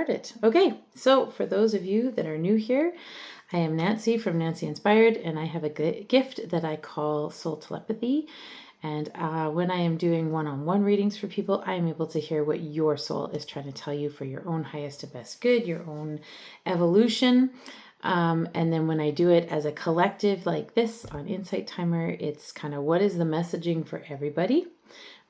Started. Okay, so for those of you that are new here, I am Nancy from Nancy Inspired, and I have a gift that I call soul telepathy. And when I am doing one-on-one readings for people, I am able to hear what your soul is trying to tell you for your own highest and best good, your own evolution. And then when I do it as a collective like this on Insight Timer, it's kind of what is the messaging for everybody.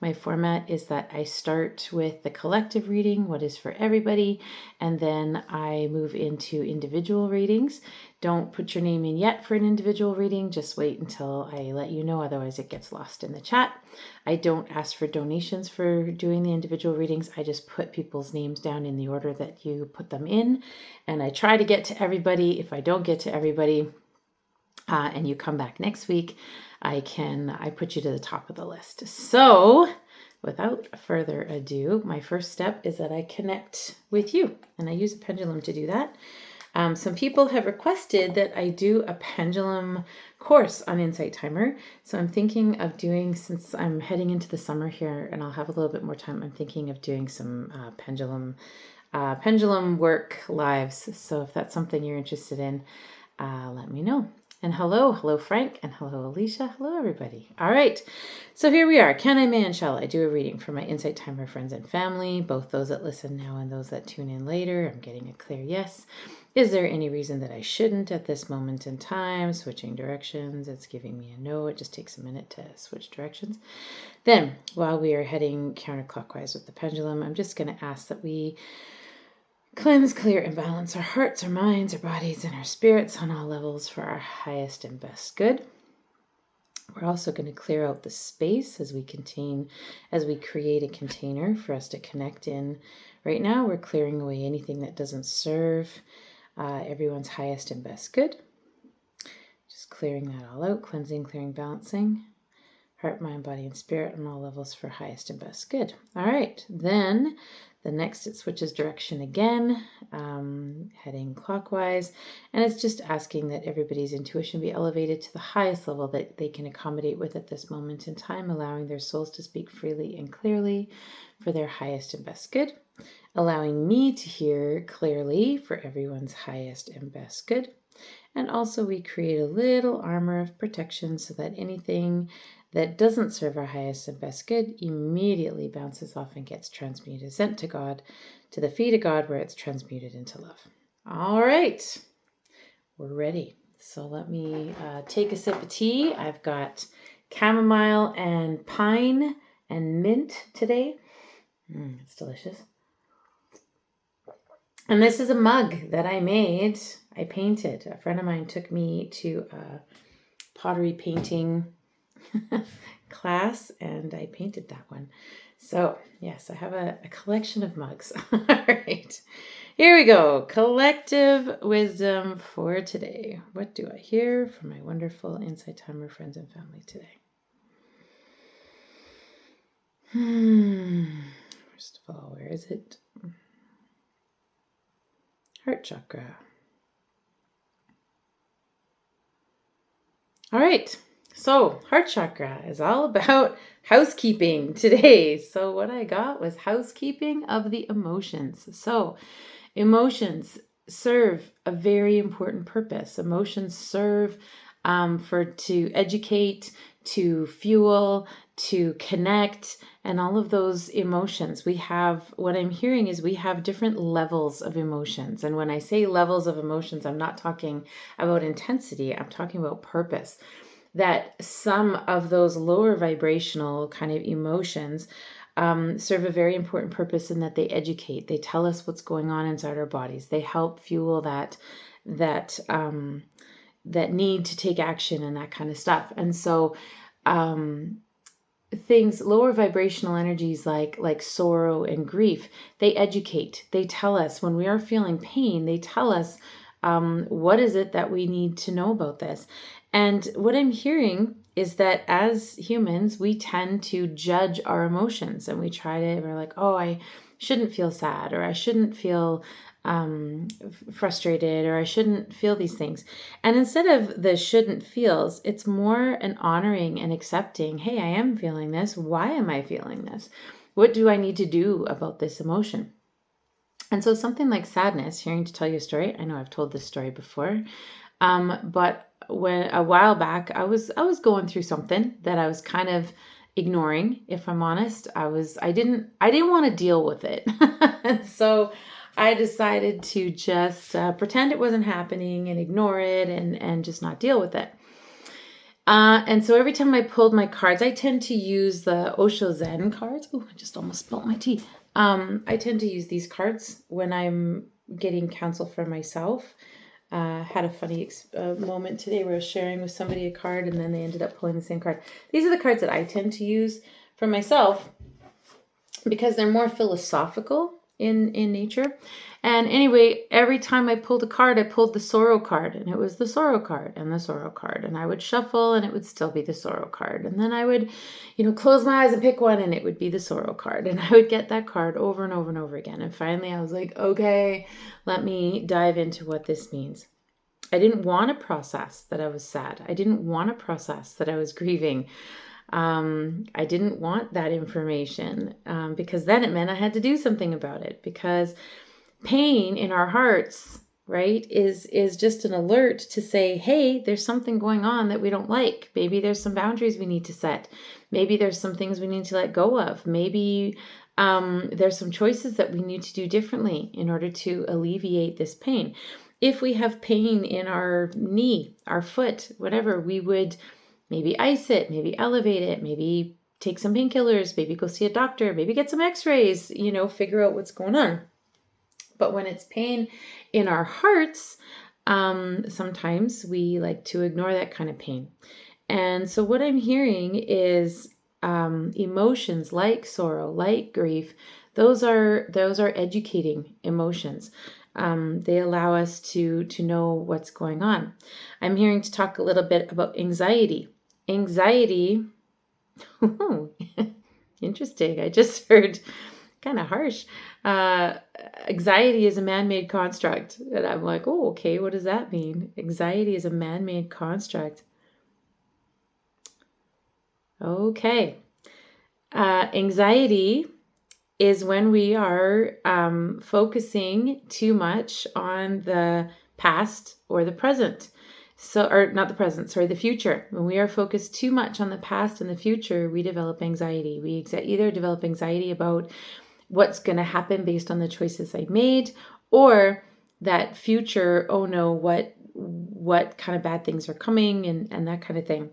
My format is that I start with the collective reading, what is for everybody, and then I move into individual readings. Don't put your name in yet for an individual reading. Just wait until I let you know, otherwise it gets lost in the chat. I don't ask for donations for doing the individual readings. I just put people's names down in the order that you put them in, and I try to get to everybody. If I don't get to everybody, and you come back next week, I put you to the top of the list. So without further ado, my first step is that I connect with you, and I use a pendulum to do that. Some people have requested that I do a pendulum course on Insight Timer. So I'm thinking of doing, since I'm heading into the summer here and I'll have a little bit more time, I'm thinking of doing some pendulum work lives. So if that's something you're interested in, let me know. And hello Frank, and hello Alicia, hello everybody. All right, so here we are. Can I, may, and shall I do a reading for my Insight Timer friends and family, both those that listen now and those that tune in later? I'm getting a clear yes. Is there any reason that I shouldn't at this moment in time? Switching directions, it's giving me a no. It just takes a minute to switch directions. Then, while we are heading counterclockwise with the pendulum, I'm just going to ask that we cleanse, clear, and balance our hearts, our minds, our bodies, and our spirits on all levels for our highest and best good. We're also going to clear out the space as we create a container for us to connect in. Right now, we're clearing away anything that doesn't serve everyone's highest and best good. Just clearing that all out, cleansing, clearing, balancing. Heart, mind, body, and spirit on all levels for highest and best good. All right, then the next, it switches direction again, heading clockwise, and it's just asking that everybody's intuition be elevated to the highest level that they can accommodate with at this moment in time, allowing their souls to speak freely and clearly for their highest and best good, allowing me to hear clearly for everyone's highest and best good. And also we create a little armor of protection so that anything that doesn't serve our highest and best good immediately bounces off and gets transmuted, sent to God, to the feet of God, where it's transmuted into love. All right, we're ready. So let me take a sip of tea. I've got chamomile and pine and mint today. It's delicious. And this is a mug that I made. I painted. A friend of mine took me to a pottery painting class, and I painted that one. So yes, I have a collection of mugs. All right, here we go. Collective wisdom for today. What do I hear from my wonderful Insight Timer friends and family today? First of all, where is it? Heart chakra. All right, so heart chakra is all about housekeeping today. So what I got was housekeeping of the emotions. So emotions serve a very important purpose. Emotions serve to educate, to fuel, to connect, and all of those emotions. What I'm hearing is we have different levels of emotions. And when I say levels of emotions, I'm not talking about intensity. I'm talking about purpose. That some of those lower vibrational kind of emotions serve a very important purpose in that they educate. They tell us what's going on inside our bodies. They help fuel that need to take action and that kind of stuff. And so things, lower vibrational energies like sorrow and grief, they educate. They tell us when we are feeling pain, they tell us what is it that we need to know about this. And what I'm hearing is that as humans, we tend to judge our emotions, and we're like, oh, I shouldn't feel sad, or I shouldn't feel frustrated, or I shouldn't feel these things. And instead of the shouldn't feels, it's more an honoring and accepting, hey, I am feeling this. Why am I feeling this? What do I need to do about this emotion? And so something like sadness, hearing to tell you a story. I know I've told this story before. But when a while back, I was going through something that I was kind of ignoring. If I'm honest, I didn't want to deal with it, and so I decided to just pretend it wasn't happening and ignore it and just not deal with it. And so every time I pulled my cards, I tend to use the Osho Zen cards. Oh, I just almost spilled my tea. I tend to use these cards when I'm getting counsel for myself. Had a funny moment today where I was sharing with somebody a card and then they ended up pulling the same card. These are the cards that I tend to use for myself because they're more philosophical in nature. And anyway, every time I pulled a card, I pulled the sorrow card, and it was the sorrow card and the sorrow card. And I would shuffle and it would still be the sorrow card. And then I would, close my eyes and pick one and it would be the sorrow card. And I would get that card over and over and over again. And finally I was like, okay, let me dive into what this means. I didn't want to process that I was sad. I didn't want to process that I was grieving. I didn't want that information because then it meant I had to do something about it, because pain in our hearts, right, is just an alert to say, hey, there's something going on that we don't like. Maybe there's some boundaries we need to set. Maybe there's some things we need to let go of. Maybe there's some choices that we need to do differently in order to alleviate this pain. If we have pain in our knee, our foot, whatever, we would maybe ice it, maybe elevate it, maybe take some painkillers, maybe go see a doctor, maybe get some x-rays, figure out what's going on. But when it's pain in our hearts, sometimes we like to ignore that kind of pain. And so what I'm hearing is emotions like sorrow, like grief, those are educating emotions. They allow us to know what's going on. I'm hearing to talk a little bit about anxiety. Anxiety, interesting. I just heard, kind of harsh. Anxiety is a man-made construct. And I'm like, oh, okay, what does that mean? Anxiety is a man-made construct. Okay. Anxiety is when we are focusing too much on the past or the present. Or not the present, sorry, the future. When we are focused too much on the past and the future, we develop anxiety. We either develop anxiety about what's going to happen based on the choices I made, or that future, oh no, what kind of bad things are coming and that kind of thing.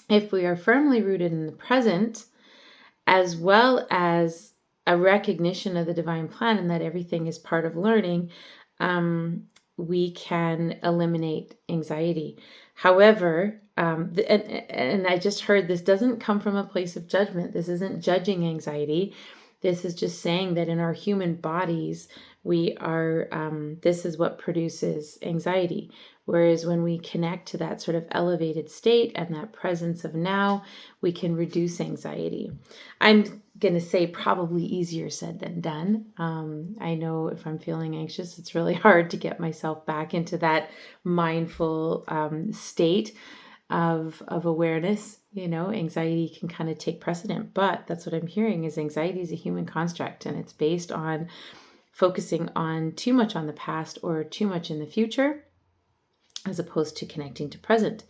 If we are firmly rooted in the present, as well as a recognition of the divine plan and that everything is part of learning, we can eliminate anxiety. However, and I just heard this doesn't come from a place of judgment. This isn't judging anxiety. This is just saying that in our human bodies, we are, this is what produces anxiety. Whereas when we connect to that sort of elevated state and that presence of now, we can reduce anxiety. I'm going to say probably easier said than done. I know if I'm feeling anxious, it's really hard to get myself back into that mindful state of awareness. Anxiety can kind of take precedent, but that's what I'm hearing is anxiety is a human construct, and it's based on focusing on too much on the past or too much in the future, as opposed to connecting to present.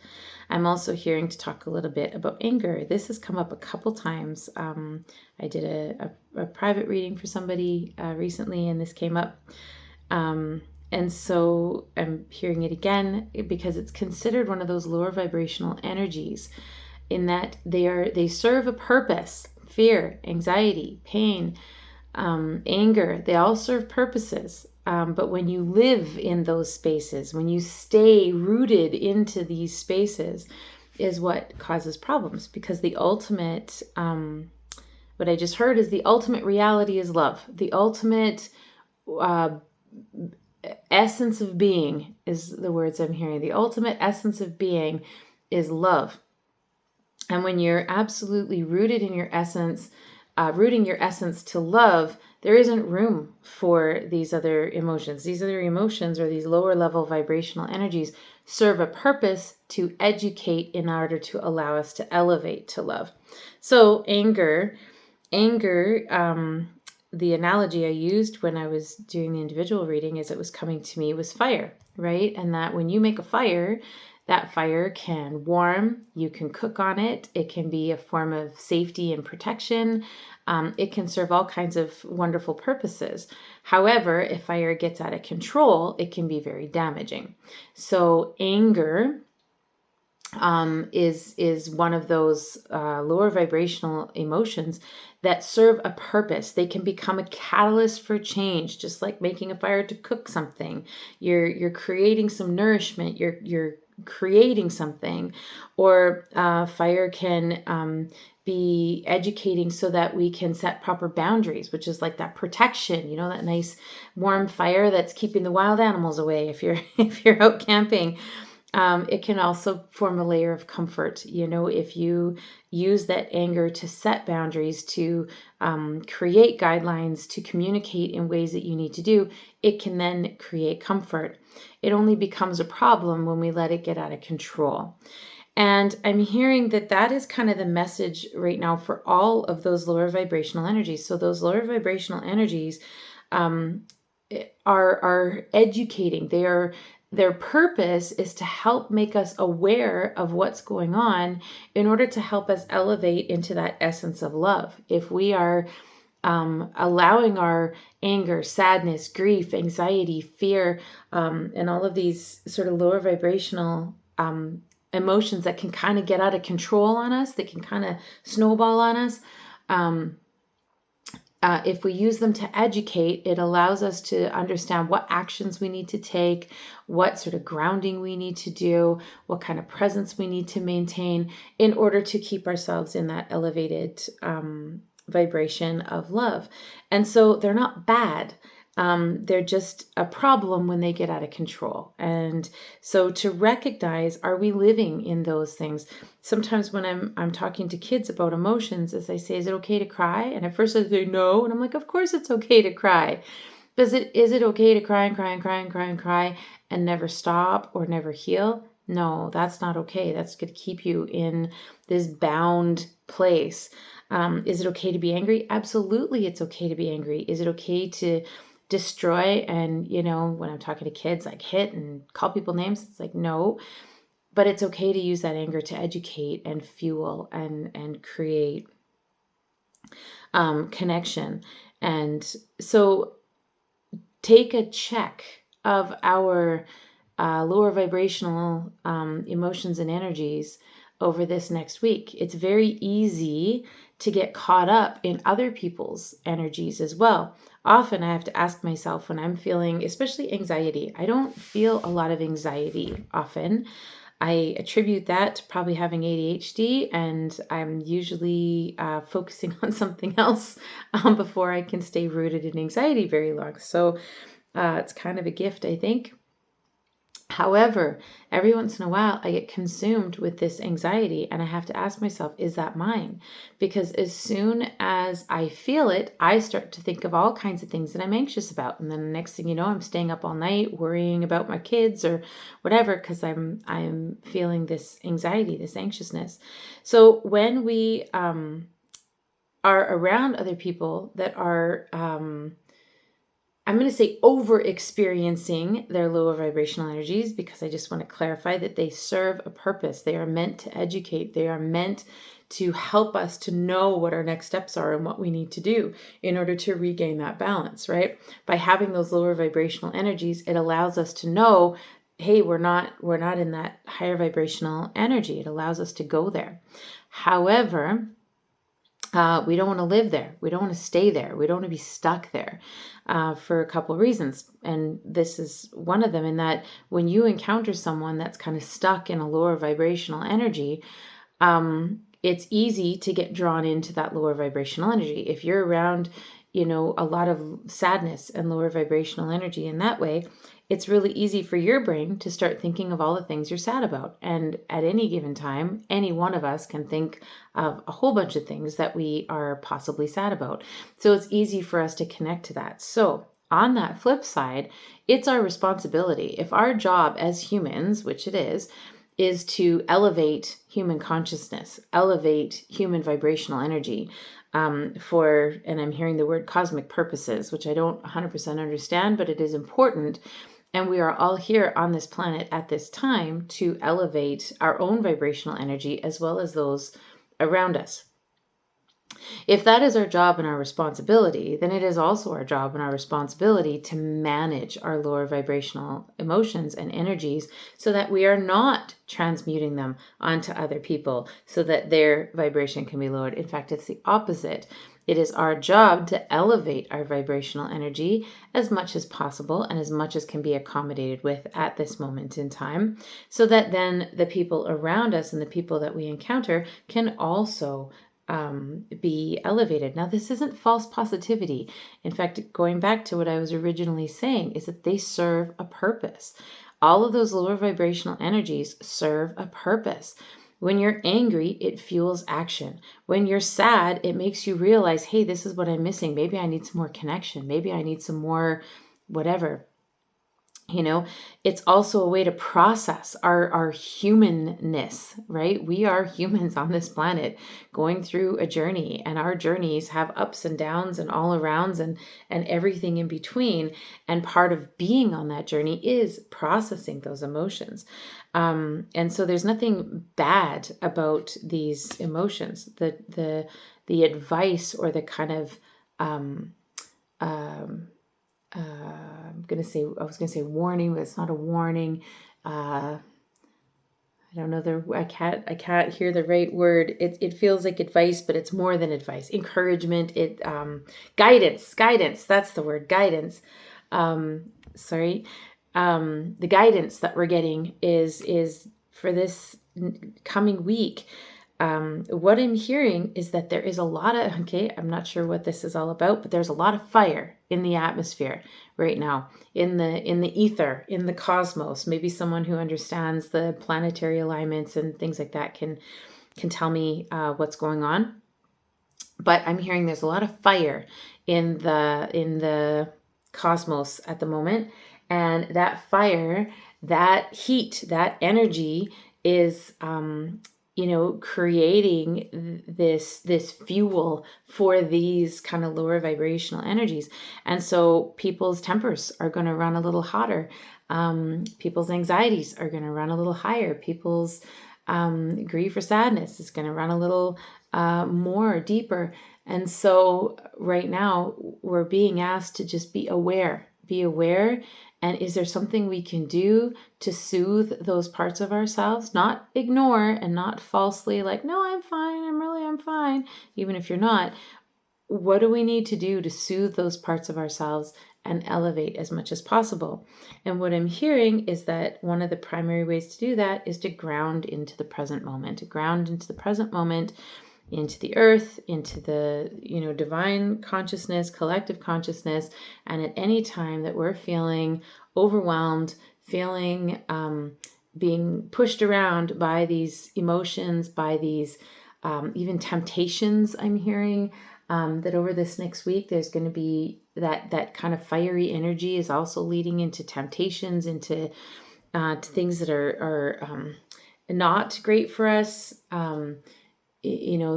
I'm also hearing to talk a little bit about anger. This has come up a couple times. I did a private reading for somebody recently, and this came up. And so I'm hearing it again because it's considered one of those lower vibrational energies, in that they serve a purpose. Fear, anxiety, pain, anger, they all serve purposes. But when you live in those spaces, when you stay rooted into these spaces, is what causes problems. Because the ultimate, what I just heard is the ultimate reality is love. The ultimate essence of being is the words I'm hearing. The ultimate essence of being is love. And when you're absolutely rooted in your essence, rooting your essence to love, there isn't room for these other emotions. These other emotions, or these lower level vibrational energies, serve a purpose to educate in order to allow us to elevate to love. So anger the analogy I used when I was doing the individual reading as it was coming to me was fire, right? And that when you make a fire, that fire can warm, you can cook on it. It can be a form of safety and protection. It can serve all kinds of wonderful purposes. However, if fire gets out of control, it can be very damaging. So anger is one of those lower vibrational emotions that serve a purpose. They can become a catalyst for change, just like making a fire to cook something. You're creating some nourishment. You're creating something, or fire can be educating so that we can set proper boundaries, which is like that protection. You know, that nice warm fire that's keeping the wild animals away if you're if you're out camping. It can also form a layer of comfort. You know, if you use that anger to set boundaries, to create guidelines, to communicate in ways that you need to do, it can then create comfort. It only becomes a problem when we let it get out of control. And I'm hearing that that is kind of the message right now for all of those lower vibrational energies. So those lower vibrational energies are educating. Their purpose is to help make us aware of what's going on in order to help us elevate into that essence of love. If we are allowing our anger, sadness, grief, anxiety, fear, and all of these sort of lower vibrational emotions that can kind of get out of control on us, that can kind of snowball on us, if we use them to educate, it allows us to understand what actions we need to take, what sort of grounding we need to do, what kind of presence we need to maintain in order to keep ourselves in that elevated vibration of love. And so they're not bad. They're just a problem when they get out of control. And so to recognize, are we living in those things? Sometimes when I'm talking to kids about emotions, as I say, is it okay to cry? And at first I say no, and I'm like, of course it's okay to cry. But is it okay to cry and cry and cry and cry and cry and never stop or never heal? No, that's not okay. That's going to keep you in this bound place. Is it okay to be angry? Absolutely, it's okay to be angry. Is it okay to destroy and, you know, when I'm talking to kids, like hit and call people names? It's like, no. But it's okay to use that anger to educate and fuel and create connection. And so take a check of our lower vibrational emotions and energies over this next week. It's very easy to get caught up in other people's energies as well. Often I have to ask myself when I'm feeling, especially anxiety. I don't feel a lot of anxiety often. I attribute that to probably having ADHD, and I'm usually focusing on something else before I can stay rooted in anxiety very long. So it's kind of a gift, I think. However, every once in a while, I get consumed with this anxiety, and I have to ask myself, is that mine? Because as soon as I feel it, I start to think of all kinds of things that I'm anxious about. And then the next thing you know, I'm staying up all night worrying about my kids or whatever, because I'm feeling this anxiety, this anxiousness. So when we are around other people that are I'm going to say over experiencing their lower vibrational energies, because I just want to clarify that they serve a purpose. They are meant to educate. They are meant to help us to know what our next steps are and what we need to do in order to regain that balance, right? By having those lower vibrational energies, it allows us to know, hey, we're not in that higher vibrational energy. It allows us to go there. However, we don't want to live there. We don't want to stay there. We don't want to be stuck there for a couple of reasons. And this is one of them, in that when you encounter someone that's kind of stuck in a lower vibrational energy, it's easy to get drawn into that lower vibrational energy. If you're around, you know, a lot of sadness and lower vibrational energy in that way, it's really easy for your brain to start thinking of all the things you're sad about. And at any given time, any one of us can think of a whole bunch of things that we are possibly sad about. So it's easy for us to connect to that. So on that flip side, it's our responsibility. If our job as humans, which it is is to elevate human consciousness, elevate human vibrational energy and I'm hearing the word cosmic purposes, which I don't 100% understand, but it is important. And we are all here on this planet at this time to elevate our own vibrational energy as well as those around us. If that is our job and our responsibility, then it is also our job and our responsibility to manage our lower vibrational emotions and energies so that we are not transmuting them onto other people so that their vibration can be lowered. In fact, it's the opposite. It is our job to elevate our vibrational energy as much as possible and as much as can be accommodated with at this moment in time, so that then the people around us and the people that we encounter can also be elevated. Now, this isn't false positivity. In fact, going back to what I was originally saying, is that they serve a purpose. All of those lower vibrational energies serve a purpose. When you're angry, it fuels action. When you're sad, it makes you realize, hey, this is what I'm missing. Maybe I need some more connection. Maybe I need some more whatever. It's also a way to process our humanness, right? We are humans on this planet going through a journey, and our journeys have ups and downs and all arounds and everything in between. And part of being on that journey is processing those emotions. And so there's nothing bad about these emotions. The advice or the kind of I was gonna say warning, but it's not a warning. I don't know I can't hear the right word. It feels like advice, but it's more than advice. Encouragement, guidance. That's the word, guidance. The guidance that we're getting is for this coming week. What I'm hearing is that there is a lot of, I'm not sure what this is all about, but there's a lot of fire in the atmosphere right now, in the ether, in the cosmos. Maybe someone who understands the planetary alignments and things like that can tell me what's going on. But I'm hearing there's a lot of fire in the cosmos at the moment, and that fire, that heat, that energy is creating this fuel for these kind of lower vibrational energies. And so people's tempers are going to run a little hotter. People's anxieties are going to run a little higher. People's grief or sadness is going to run a little more deeper. And so right now we're being asked to just be aware. And is there something we can do to soothe those parts of ourselves? Not ignore and not falsely like, no, I'm fine. I'm fine. Even if you're not, what do we need to do to soothe those parts of ourselves and elevate as much as possible? And what I'm hearing is that one of the primary ways to do that is to ground into the present moment, into the earth, into the, divine consciousness, collective consciousness. And at any time that we're feeling overwhelmed, feeling being pushed around by these emotions, by these even temptations, I'm hearing that over this next week, there's going to be that kind of fiery energy is also leading into temptations, into to things that are not great for us.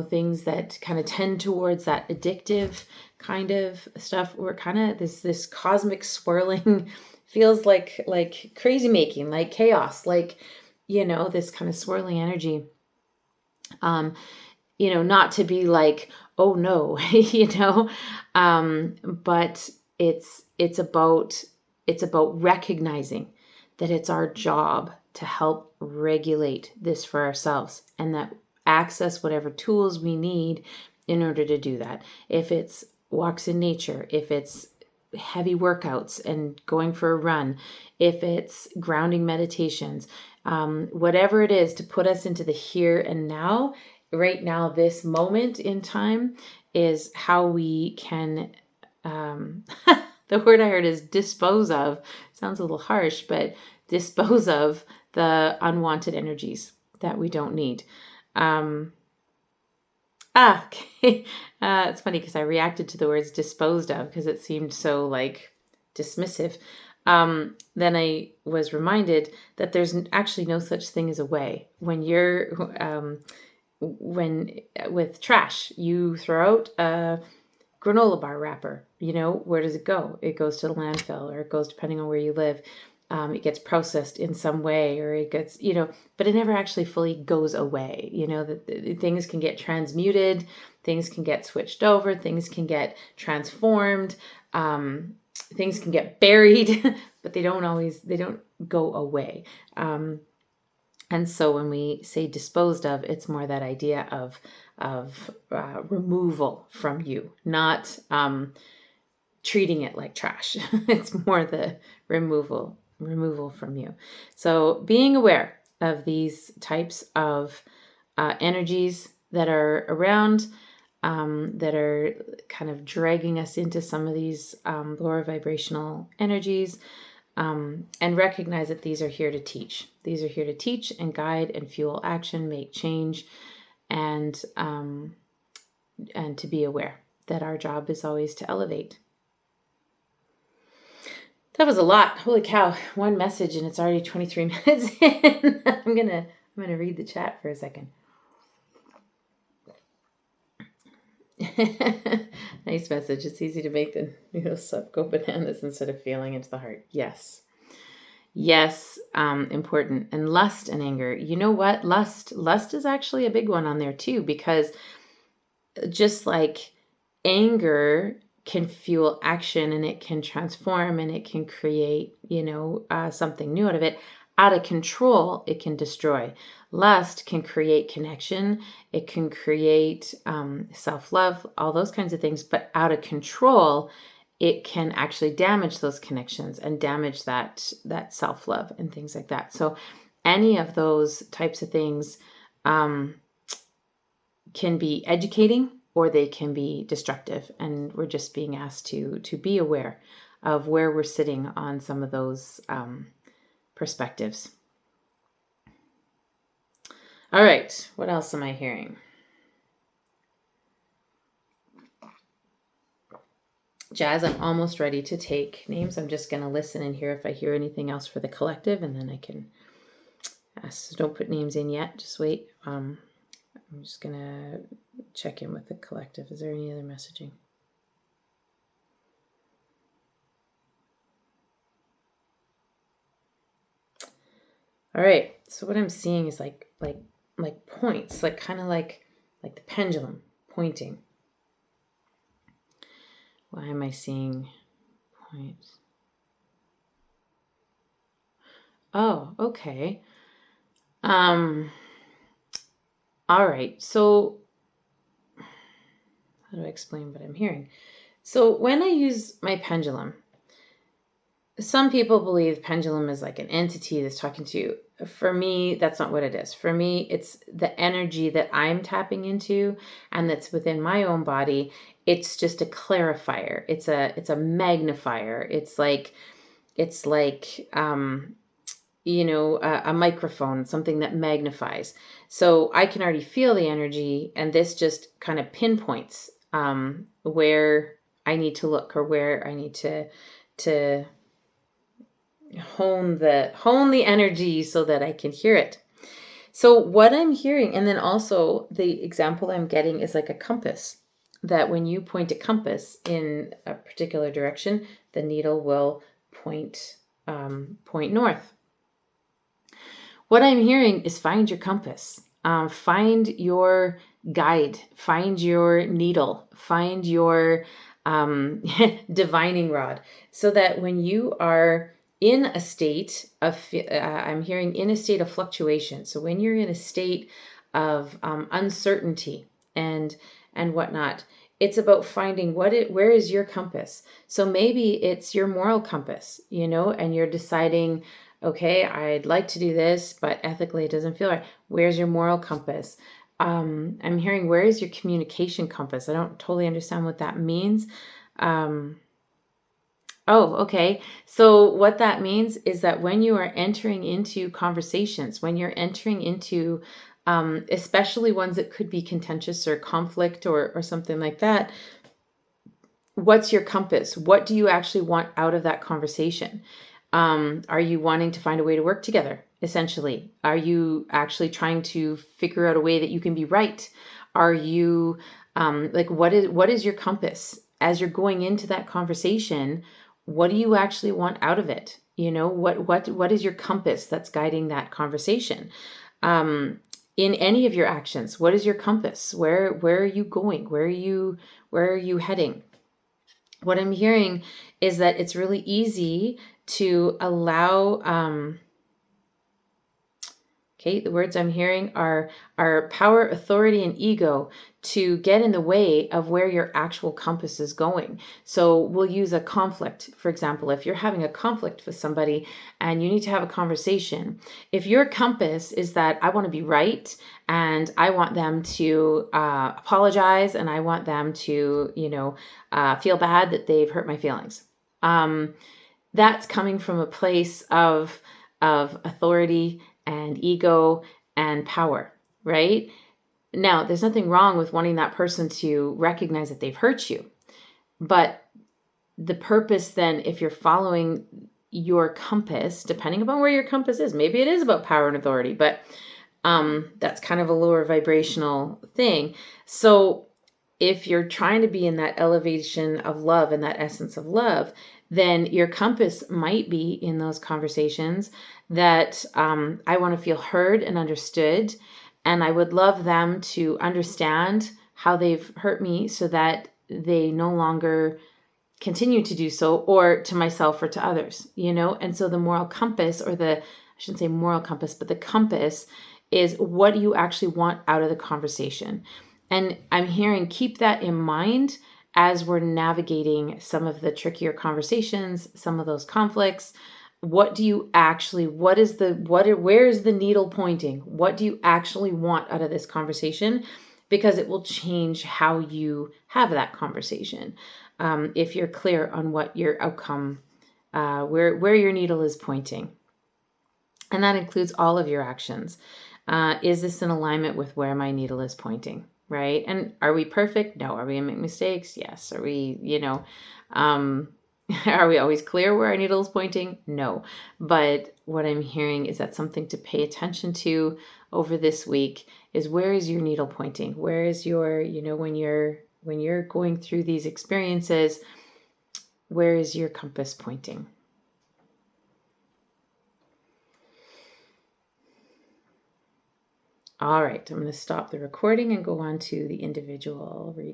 Things that kind of tend towards that addictive kind of stuff. We're kind of this cosmic swirling feels like crazy making, like chaos, like, this kind of swirling energy. Not to be like, oh no, but it's about recognizing that it's our job to help regulate this for ourselves, and that access whatever tools we need in order to do that. If it's walks in nature, if it's heavy workouts and going for a run, if it's grounding meditations, whatever it is to put us into the here and now, right now, this moment in time is how we can, the word I heard is dispose of. Sounds a little harsh, but dispose of the unwanted energies that we don't need. Okay. It's funny because I reacted to the words disposed of because it seemed so like dismissive. then I was reminded that there's actually no such thing as a way. When with trash, you throw out a granola bar wrapper, where does it go? It goes to the landfill, or it goes, depending on where you live, it gets processed in some way, or it gets, but it never actually fully goes away. The things can get transmuted, things can get switched over, things can get transformed, things can get buried, but they don't go away. And so when we say disposed of, it's more that idea of removal from you, not treating it like trash. It's more the removal from you. So being aware of these types of energies that are around, that are kind of dragging us into some of these lower vibrational energies, and recognize that these are here to teach. These are here to teach and guide and fuel action, make change, and to be aware that our job is always to elevate. That was a lot. Holy cow. One message and it's already 23 minutes in. I'm gonna read the chat for a second. Nice message. It's easy to make the noodles up go bananas instead of feeling into the heart. Yes, important. And lust and anger. You know what? Lust is actually a big one on there too, because just like anger can fuel action and it can transform and it can create, something new out of it. Out of control, it can destroy. Lust can create connection. It can create self-love, all those kinds of things. But out of control, it can actually damage those connections and damage that self-love and things like that. So any of those types of things can be educating, or they can be destructive. And we're just being asked to be aware of where we're sitting on some of those perspectives. All right, what else am I hearing? Jazz, I'm almost ready to take names. I'm just going to listen and hear if I hear anything else for the collective, and then I can ask. So don't put names in yet. Just wait. I'm just going to check in with the collective. Is there any other messaging? All right. So what I'm seeing is like points, like kind of like the pendulum pointing. Why am I seeing points? Oh, okay. All right. So how do I explain what I'm hearing? So when I use my pendulum, some people believe pendulum is like an entity that's talking to you. For me, that's not what it is. For me, it's the energy that I'm tapping into and that's within my own body. It's just a clarifier. It's a magnifier. It's like a microphone, something that magnifies. So I can already feel the energy, and this just kind of pinpoints where I need to look, or where I need to hone the energy so that I can hear it. So what I'm hearing, and then also the example I'm getting is like a compass, that when you point a compass in a particular direction, the needle will point north. What I'm hearing is find your compass, find your guide, find your needle, find your divining rod, so that when you are in a state of, I'm hearing in a state of fluctuation. So when you're in a state of uncertainty and whatnot, it's about finding where is your compass. So maybe it's your moral compass, and you're deciding, okay, I'd like to do this, but ethically it doesn't feel right. Where's your moral compass? I'm hearing, where is your communication compass? I don't totally understand what that means. Oh, okay. So what that means is that when you are entering into conversations, when you're entering into, especially ones that could be contentious or conflict or something like that, what's your compass? What do you actually want out of that conversation? Are you wanting to find a way to work together? Essentially, are you actually trying to figure out a way that you can be right? Are you like what is your compass as you're going into that conversation? What do you actually want out of it? You know, what is your compass that's guiding that conversation? In any of your actions, what is your compass? Where are you going? Where are you heading? What I'm hearing is that it's really easy to allow okay, the words I'm hearing are power, authority, and ego to get in the way of where your actual compass is going. So we'll use a conflict, for example. If you're having a conflict with somebody and you need to have a conversation, if your compass is that I want to be right and I want them to apologize and I want them to, feel bad that they've hurt my feelings. That's coming from a place of authority and ego and power, right? Now, there's nothing wrong with wanting that person to recognize that they've hurt you. But the purpose then, if you're following your compass, depending upon where your compass is, maybe it is about power and authority, but that's kind of a lower vibrational thing. So if you're trying to be in that elevation of love and that essence of love, then your compass might be in those conversations that I want to feel heard and understood. And I would love them to understand how they've hurt me so that they no longer continue to do so, or to myself or to others, And so the moral compass, I shouldn't say moral compass, but the compass is what do you actually want out of the conversation. And I'm hearing keep that in mind as we're navigating some of the trickier conversations, some of those conflicts. Where is the needle pointing? What do you actually want out of this conversation? Because it will change how you have that conversation. If you're clear on what your outcome, where your needle is pointing. And that includes all of your actions. Is this in alignment with where my needle is pointing? Right? And are we perfect? No. Are we going to make mistakes? Yes. Are we, are we always clear where our needle is pointing? No. But what I'm hearing is that something to pay attention to over this week is where is your needle pointing? Where is your, when you're going through these experiences, where is your compass pointing? All right, I'm going to stop the recording and go on to the individual reading.